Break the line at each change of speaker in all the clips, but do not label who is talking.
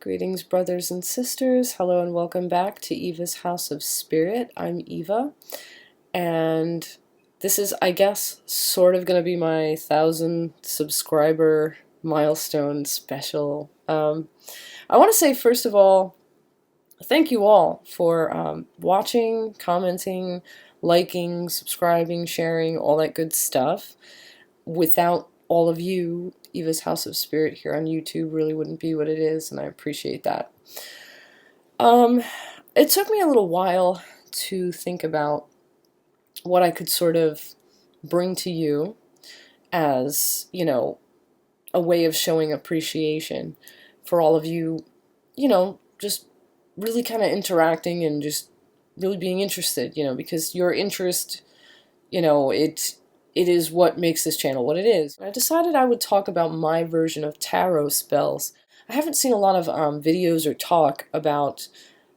Greetings, brothers and sisters. Hello and welcome back to Eva's House of Spirit. I'm Eva, and this is, I guess, sort of going to be my 1,000 subscriber milestone special. I want to say, first of all, thank you all for watching, commenting, liking, subscribing, sharing, all that good stuff. Without all of you, Eva's House of Spirit here on YouTube really wouldn't be what it is, and I appreciate that. It took me a little while to think about what I could sort of bring to you as, a way of showing appreciation for all of you, just really kind of interacting and just really being interested, because your interest, it is what makes this channel what it is. I decided I would talk about my version of tarot spells. I haven't seen a lot of videos or talk about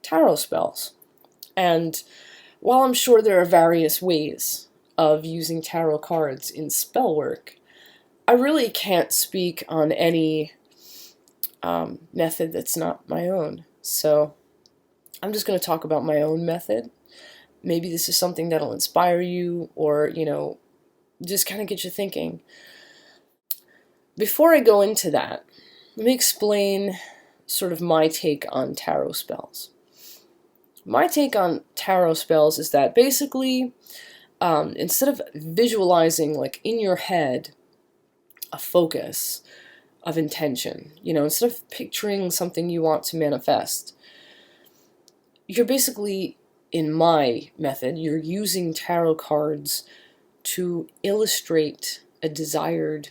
tarot spells. And while I'm sure there are various ways of using tarot cards in spell work, I really can't speak on any method that's not my own. So I'm just going to talk about my own method. Maybe this is something that'll inspire you or, just kind of get you thinking. Before I go into that, let me explain sort of my take on tarot spells. My take on tarot spells is that basically, instead of visualizing like in your head a focus of intention, instead of picturing something you want to manifest, you're basically, in my method, you're using tarot cards to illustrate a desired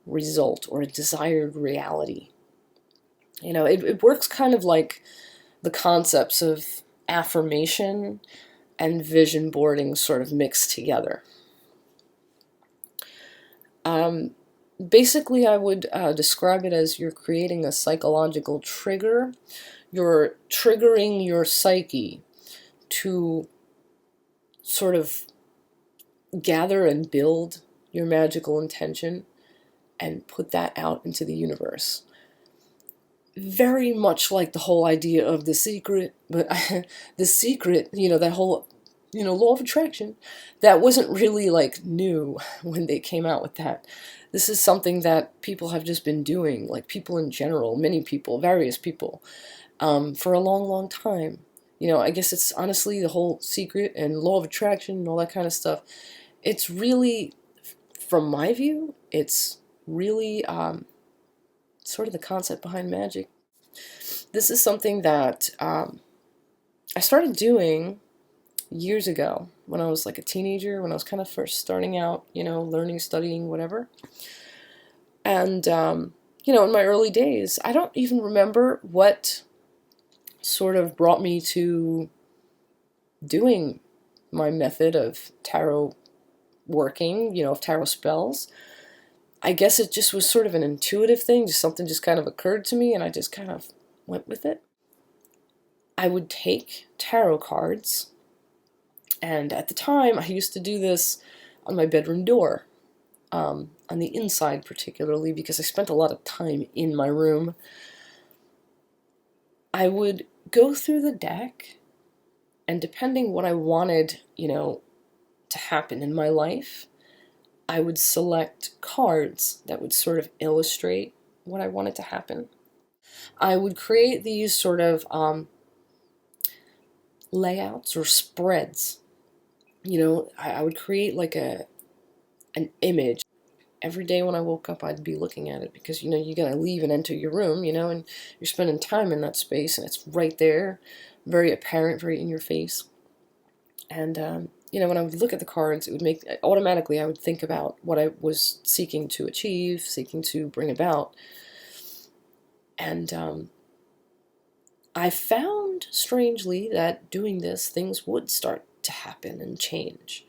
result or a desired reality. It works kind of like the concepts of affirmation and vision boarding sort of mixed together. Basically, I would describe it as you're creating a psychological trigger. You're triggering your psyche to sort of gather and build your magical intention and put that out into the universe. Very much like the whole idea of The Secret, but The Secret, that whole, law of attraction, that wasn't really like new when they came out with that. This is something that people have just been doing, like people in general, many people, various people, for a long, long time. I guess it's honestly the whole Secret and law of attraction and all that kind of stuff. It's really, from my view, it's really sort of the concept behind magic. This is something that I started doing years ago when I was like a teenager, when I was kind of first starting out, learning, studying, whatever. And, in my early days, I don't even remember what sort of brought me to doing my method of tarot working, of tarot spells. I guess it just was sort of an intuitive thing, just something just kind of occurred to me and I just kind of went with it. I would take tarot cards, and at the time I used to do this on my bedroom door, on the inside particularly, because I spent a lot of time in my room. I would go through the deck, and depending what I wanted, to happen in my life, I would select cards that would sort of illustrate what I wanted to happen. I would create these sort of layouts or spreads. I would create like an image. Every day when I woke up, I'd be looking at it because, you gotta leave and enter your room, and you're spending time in that space, and it's right there, very apparent, very in your face. And, when I would look at the cards, it would make, automatically I would think about what I was seeking to achieve, seeking to bring about. And I found, strangely, that doing this, things would start to happen and change.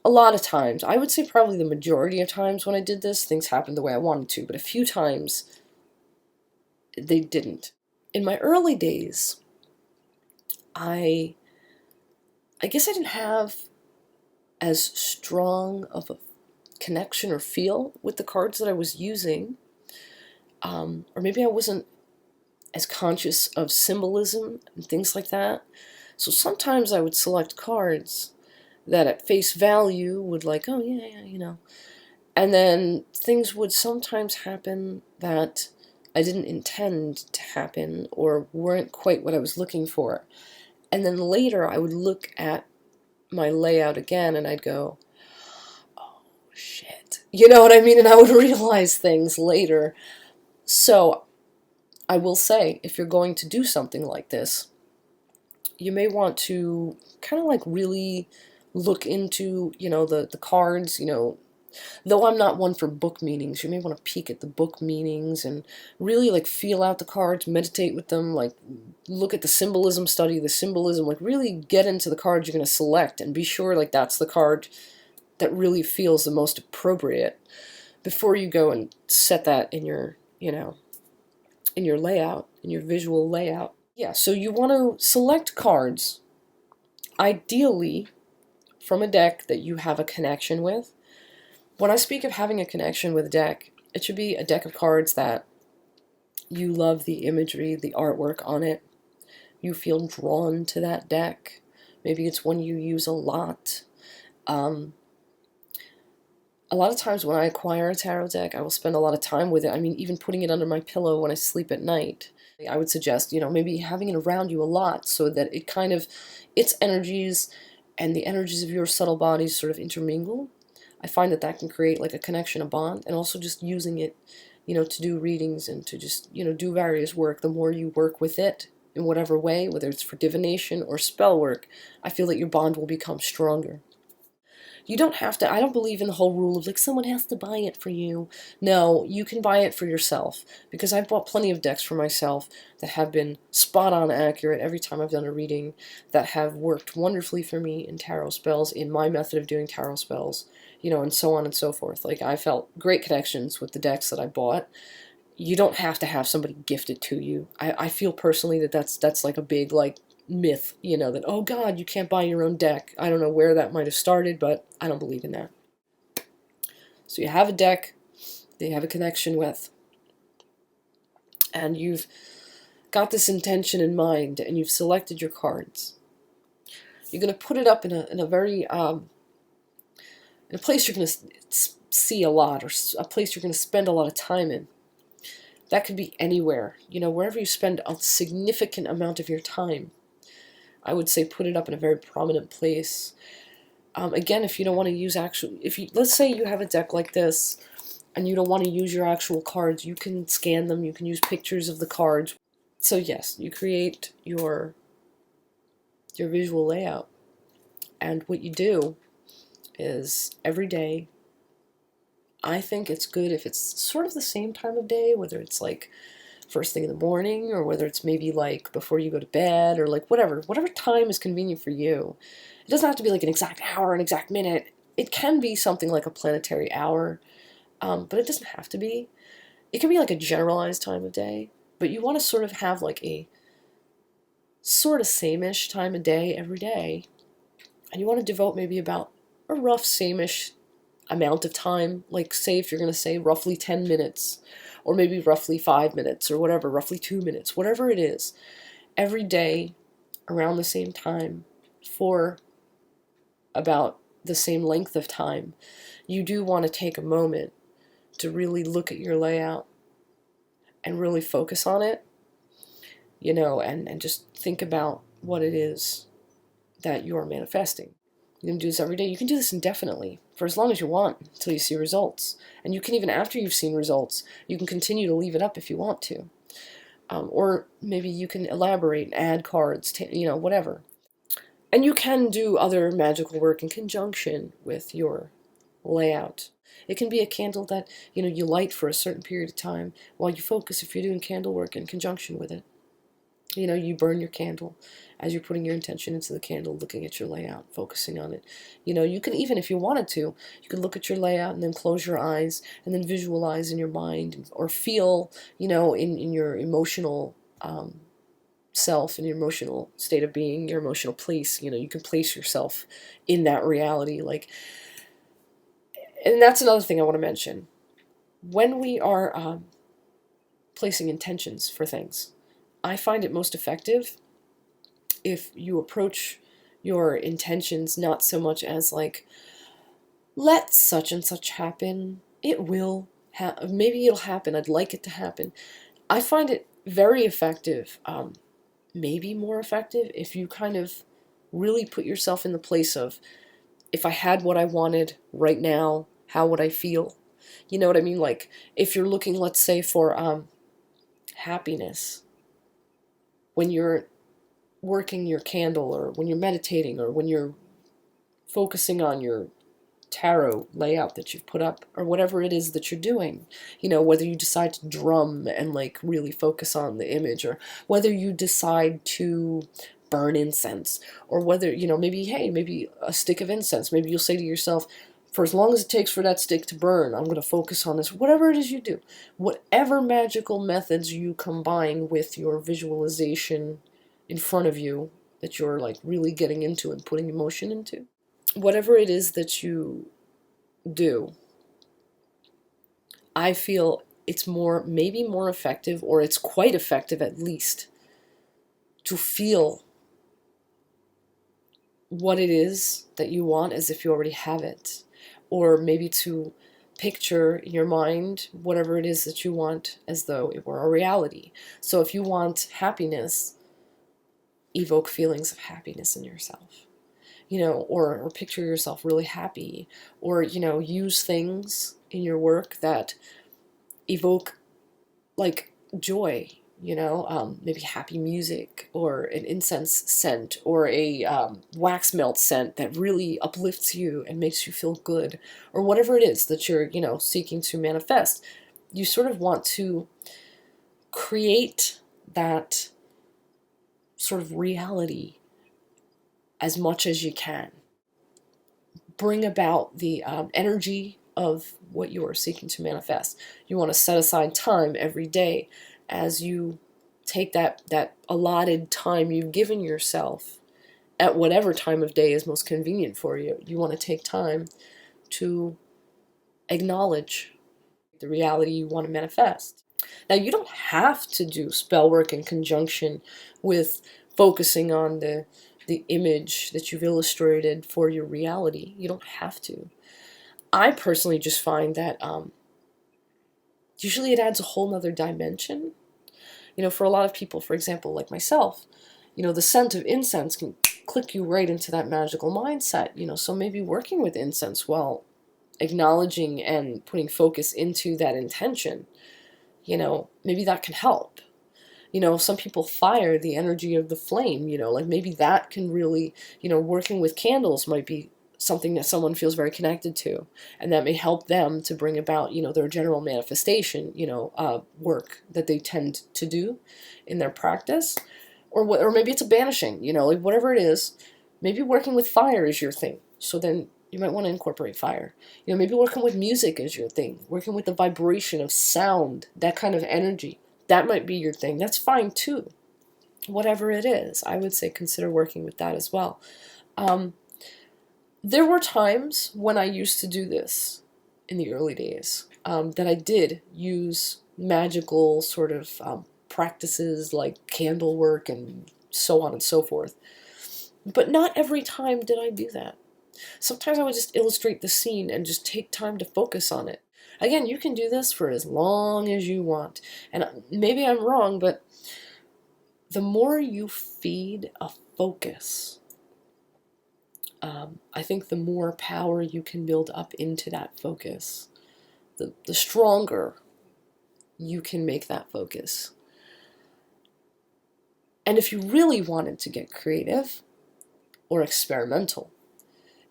A lot of times, I would say probably the majority of times when I did this, things happened the way I wanted to, but a few times they didn't. In my early days, I guess I didn't have as strong of a connection or feel with the cards that I was using, or maybe I wasn't as conscious of symbolism and things like that. So sometimes I would select cards that at face value would like, oh yeah, you know. And then things would sometimes happen that I didn't intend to happen or weren't quite what I was looking for. And then later I would look at my layout again and I'd go, oh shit. You know what I mean? And I would realize things later. So I will say, if you're going to do something like this, you may want to kind of like really look into, you know, the cards, you know, though I'm not one for book meanings, you may want to peek at the book meanings and really like feel out the cards, meditate with them, like look at the symbolism, study the symbolism, like really get into the cards you're going to select and be sure like that's the card that really feels the most appropriate before you go and set that in your, you know, in your layout, in your visual layout. Yeah, so you want to select cards, ideally from a deck that you have a connection with. When I speak of having a connection with a deck, it should be a deck of cards that you love the imagery, the artwork on it. You feel drawn to that deck. Maybe it's one you use a lot. A lot of times when I acquire a tarot deck, I will spend a lot of time with it. I mean, even putting it under my pillow when I sleep at night. I would suggest, you know, maybe having it around you a lot so that it kind of, its energies and the energies of your subtle bodies sort of intermingle. I find that that can create like a connection, a bond, and also just using it, you know, to do readings and to just, you know, do various work. The more you work with it in whatever way, whether it's for divination or spell work, I feel that your bond will become stronger. You don't have to, I don't believe in the whole rule of like someone has to buy it for you. No, you can buy it for yourself, because I've bought plenty of decks for myself that have been spot on accurate every time I've done a reading, that have worked wonderfully for me in tarot spells, in my method of doing tarot spells, you know, and so on and so forth. Like, I felt great connections with the decks that I bought. You don't have to have somebody gift it to you. I feel personally that that's like a big like myth, you know, that, oh God, you can't buy your own deck. I don't know where that might have started, but I don't believe in that. So you have a deck that you have a connection with, and you've got this intention in mind, and you've selected your cards. You're going to put it up in a very, in a place you're going to see a lot, or a place you're going to spend a lot of time in. That could be anywhere, you know, wherever you spend a significant amount of your time. I would say put it up in a very prominent place. Again, if you don't want to use let's say you have a deck like this, and you don't want to use your actual cards, you can scan them, you can use pictures of the cards. So yes, you create your visual layout. And what you do is every day, I think it's good if it's sort of the same time of day, whether it's like first thing in the morning, or whether it's maybe like before you go to bed, or like whatever time is convenient for you. It doesn't have to be like an exact hour, an exact minute. It can be something like a planetary hour, but it doesn't have to be. It can be like a generalized time of day, but you want to sort of have like a sort of same-ish time of day every day, and you want to devote maybe about a rough same-ish amount of time, like say if you're going to say roughly 10 minutes, or maybe roughly 5 minutes, or whatever, roughly 2 minutes, whatever it is, every day around the same time for about the same length of time. You do want to take a moment to really look at your layout and really focus on it, you know, and just think about what it is that you are manifesting. You can do this every day. You can do this indefinitely, for as long as you want, until you see results. And you can even, after you've seen results, you can continue to leave it up if you want to. Or maybe you can elaborate and add cards, you know, whatever. And you can do other magical work in conjunction with your layout. It can be a candle that, you know, you light for a certain period of time while you focus, if you're doing candle work in conjunction with it. You know, you burn your candle as you're putting your intention into the candle, looking at your layout, focusing on it. You know, you can even, if you wanted to, you could look at your layout and then close your eyes and then visualize in your mind, or feel, you know, in your emotional self, in your emotional state of being, your emotional place. You know, you can place yourself in that reality. Like, and that's another thing I want to mention. When we are placing intentions for things, I find it most effective if you approach your intentions not so much as like, let such and such happen. It will maybe it'll happen. I'd like it to happen. I find it very effective, maybe more effective if you kind of really put yourself in the place of, if I had what I wanted right now, how would I feel? You know what I mean? Like, if you're looking, let's say, for happiness, when you're working your candle, or when you're meditating, or when you're focusing on your tarot layout that you've put up, or whatever it is that you're doing, whether you decide to drum and like really focus on the image, or whether you decide to burn incense, or whether, maybe a stick of incense, maybe you'll say to yourself, for as long as it takes for that stick to burn, I'm going to focus on this. Whatever it is you do, whatever magical methods you combine with your visualization in front of you that you're like really getting into and putting emotion into, whatever it is that you do, I feel it's maybe more effective, or it's quite effective at least, to feel what it is that you want as if you already have it, or maybe to picture in your mind whatever it is that you want as though it were a reality. So if you want happiness, evoke feelings of happiness in yourself. Or picture yourself really happy, or, use things in your work that evoke like joy, maybe happy music, or an incense scent, or a wax melt scent that really uplifts you and makes you feel good, or whatever it is that you're, seeking to manifest. You sort of want to create that sort of reality as much as you can. Bring about the energy of what you are seeking to manifest. You want to set aside time every day as you take that allotted time you've given yourself at whatever time of day is most convenient for you. You want to take time to acknowledge the reality you want to manifest. Now, you don't have to do spell work in conjunction with focusing on the image that you've illustrated for your reality. You don't have to. I personally just find that usually it adds a whole nother dimension. For a lot of people, for example, like myself, the scent of incense can click you right into that magical mindset. So maybe working with incense while acknowledging and putting focus into that intention, maybe that can help. Some people fire the energy of the flame, like maybe that can really, working with candles might be something that someone feels very connected to, and that may help them to bring about, their general manifestation, work that they tend to do in their practice, or maybe it's a banishing, like whatever it is, maybe working with fire is your thing. So then you might want to incorporate fire. Maybe working with music is your thing, working with the vibration of sound, that kind of energy. That might be your thing. That's fine too. Whatever it is, I would say consider working with that as well. There were times when I used to do this in the early days, that I did use magical sort of practices like candle work and so on and so forth. But not every time did I do that. Sometimes I would just illustrate the scene and just take time to focus on it. Again, you can do this for as long as you want. And maybe I'm wrong, but the more you feed a focus, I think the more power you can build up into that focus, the stronger you can make that focus. And if you really wanted to get creative or experimental,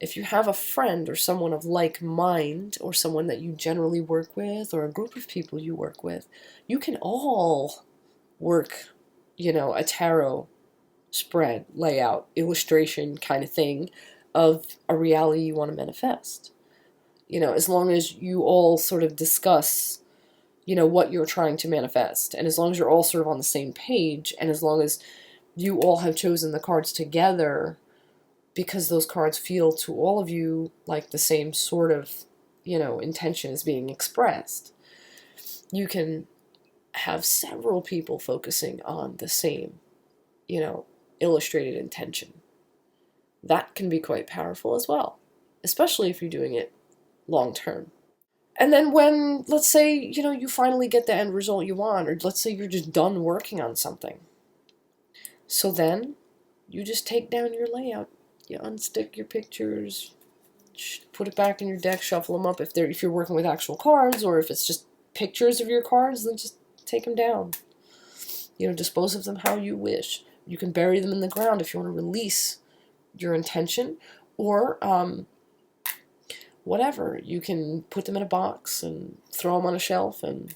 if you have a friend or someone of like mind, or someone that you generally work with, or a group of people you work with, you can all work, a tarot spread, layout, illustration kind of thing of a reality you want to manifest. As long as you all sort of discuss, what you're trying to manifest, and as long as you're all sort of on the same page, and as long as you all have chosen the cards together, because those cards feel to all of you like the same sort of, intention is being expressed, you can have several people focusing on the same, illustrated intention. That can be quite powerful as well, especially if you're doing it long term. And then when, let's say, you finally get the end result you want, or let's say you're just done working on something. So then you just take down your layout. You unstick your pictures, put it back in your deck, shuffle them up. If you're working with actual cards, or if it's just pictures of your cards, then just take them down. Dispose of them how you wish. You can bury them in the ground if you want to release your intention, or whatever. You can put them in a box and throw them on a shelf, and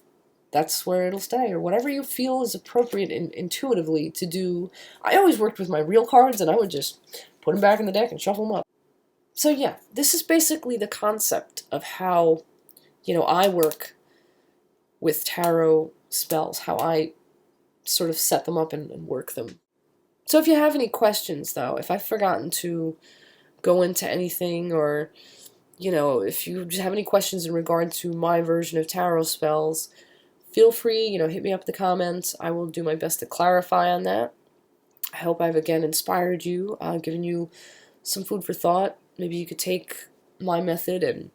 that's where it'll stay, or whatever you feel is appropriate intuitively to do. I always worked with my real cards, and I would just put them back in the deck and shuffle them up. So yeah, this is basically the concept of how, I work with tarot spells, how I sort of set them up and work them. So if you have any questions, though, if I've forgotten to go into anything, or, if you just have any questions in regard to my version of tarot spells, feel free, hit me up in the comments. I will do my best to clarify on that. I hope I've, again, inspired you, given you some food for thought. Maybe you could take my method and,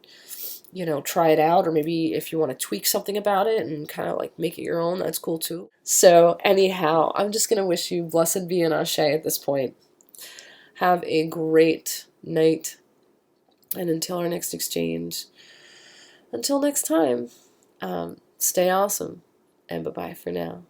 try it out, or maybe if you want to tweak something about it and kind of like make it your own, that's cool too. So anyhow, I'm just going to wish you blessed be and ashe at this point. Have a great night, and until our next exchange, until next time, stay awesome, and bye-bye for now.